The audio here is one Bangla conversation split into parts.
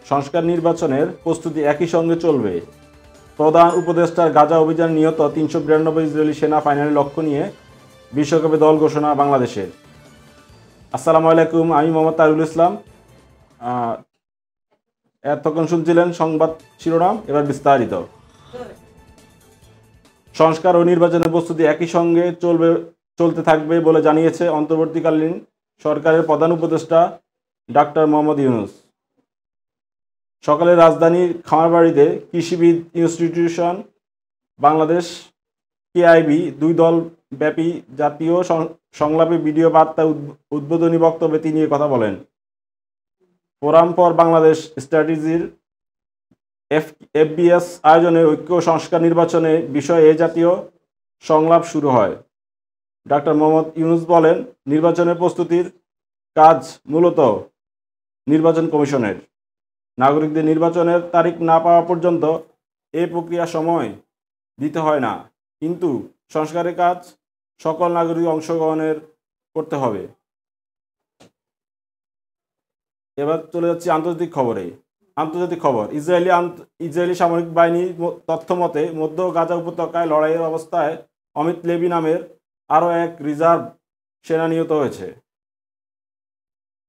সংস্কার নির্বাচনের প্রস্তুতি একই সঙ্গে চলবে। প্রধান উপদেষ্টার গাজা অভিযানে নিহত ৩৯২ ইসরায়েলি সেনা ফাইনালের লক্ষ্য নিয়ে বিশ্বকাপে দল ঘোষণা বাংলাদেশের। আসসালামু আলাইকুম, আমি মোহাম্মদ তারুল ইসলাম। এতক্ষণ শুনছিলেন সংবাদ শিরোনাম, এবার বিস্তারিত। সংস্কার ও নির্বাচনের প্রস্তুতি একই সঙ্গে চলতে থাকবে বলে জানিয়েছে অন্তর্বর্তীকালীন সরকারের প্রধান উপদেষ্টা ডাক্তার মোহাম্মদ ইউনূস। সকালে রাজধানীর খামারবাড়িতে কৃষিবিদ ইনস্টিটিউশন বাংলাদেশ কেআইবি ২ দল ব্যাপী জাতীয় সংলাপে ভিডিও বার্তা উদ্বোধনী বক্তব্যে তিনি কথা বলেন। ফোরাম ফর বাংলাদেশ স্ট্র্যাটেজির FBS আয়োজনে ঐক্য সংস্কার নির্বাচনে বিষয়ে এ জাতীয় সংলাপ শুরু হয়। ডাক্তার মোহাম্মদ ইউনূস বলেন, নির্বাচনের প্রস্তুতির কাজ মূলত নির্বাচন কমিশনের। নাগরিকদের নির্বাচনের তারিখ না পাওয়া পর্যন্ত এ প্রক্রিয়া সময় দিতে হয় না, কিন্তু সংস্কারের কাজ সকল নাগরিক অংশগ্রহণের করতে হবে। এবার চলে যাচ্ছি আন্তর্জাতিক খবরে। আন্তর্জাতিক খবর, ইসরায়েলি সামরিক বাহিনীর তথ্য মতে মধ্য গাজা উপত্যকায় লড়াইয়ের অবস্থায় অমিত লেবি নামের আরও এক রিজার্ভ সেনা নিহত হয়েছে।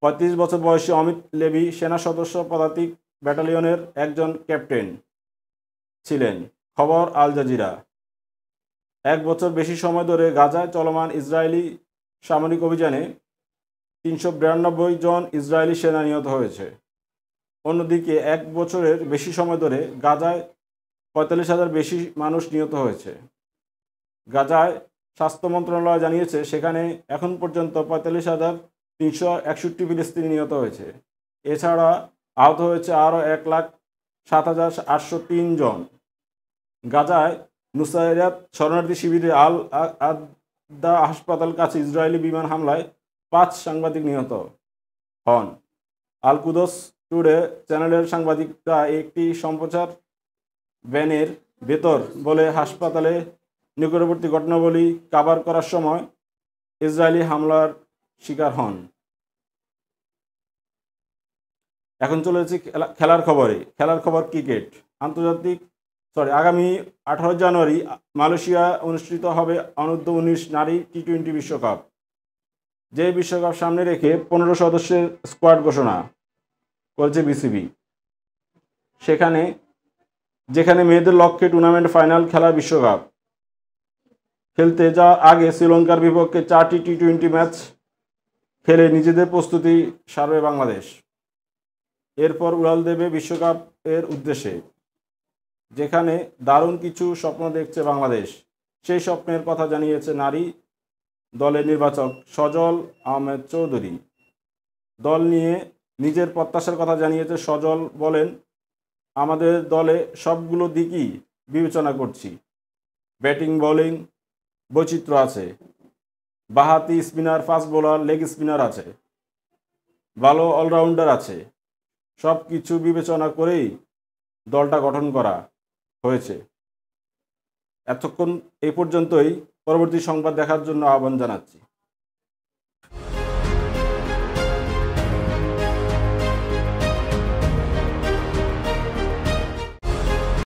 ৩৫ বছর বয়সী অমিত লেবি সেনা সদস্য পদাতিক ব্যাটালিয়নের একজন ক্যাপ্টেন ছিলেন। খবর আল জাজিরা। ১ বছর বেশি সময় ধরে গাজায় চলমান ইসরায়েলি সামরিক অভিযানে ৩৯২ জন ইসরায়েলি সেনা নিহত হয়েছে। অন্যদিকে ১ বছরের বেশি সময় ধরে গাজায় ৪৫,০০০ বেশি মানুষ নিহত হয়েছে। গাজায় স্বাস্থ্য মন্ত্রণালয় জানিয়েছে, সেখানে এখন পর্যন্ত ৪৫,৩৬১ ফিলিস্তিনি নিহত হয়েছে। এছাড়া আহত হয়েছে আরও ১,০৭,৮০৩ জন। গাজায় নুসাইরাত শরণার্থী শিবিরে আল আদা হাসপাতাল কাছে ইসরায়েলি বিমান হামলায় ৫ সাংবাদিক নিহত হন। আল কুদস টুডে চ্যানেলের সাংবাদিকরা একটি সম্প্রচার ভ্যানের ভেতর বলে হাসপাতালে নিকটবর্তী ঘটনাবলী কাভার করার সময় ইসরায়েলি হামলার শিকার হন। এখন চলে যাচ্ছি খেলার খবরে। খেলার খবর ক্রিকেট। আগামী ১৮ জানুয়ারি মালয়েশিয়া অনুষ্ঠিত হবে অনূর্ধ্ব-১৯ নারী টি-20 বিশ্বকাপ। যে বিশ্বকাপ সামনে রেখে ১৫ সদস্যের স্কোয়াড ঘোষণা করেছে বিসিবি। যেখানে মেয়েদের লক্ষ্যে টুর্নামেন্ট ফাইনাল খেলা বিশ্বকাপ খেলতে যাওয়ার আগে শ্রীলঙ্কার বিপক্ষে ৪টি টি-20 ম্যাচ খেলে নিজেদের প্রস্তুতি সারবে বাংলাদেশ। এরপর উড়াল দেবে বিশ্বকাপের উদ্দেশ্যে, যেখানে দারুণ কিছু স্বপ্ন দেখছে বাংলাদেশ। সেই স্বপ্নের কথা জানিয়েছে নারী দলের নির্বাচক সজল আহমেদ চৌধুরী। দল নিয়ে নিজের প্রত্যাশার কথা জানিয়েছে সজল। বলেন, আমাদের দলে সবগুলো দিকই বিবেচনা করছি। ব্যাটিং বোলিং বৈচিত্র্য আছে, বাঁহাতি spinner, fast bowler, leg spinner আছে, ভালো অলরাউন্ডার আছে। সব কিছু বিবেচনা করেই দলটা গঠন করা হয়েছে। এতক্ষণ এই পর্যন্তই। পরবর্তী সংবাদ দেখার জন্য আহ্বান জানাচ্ছি।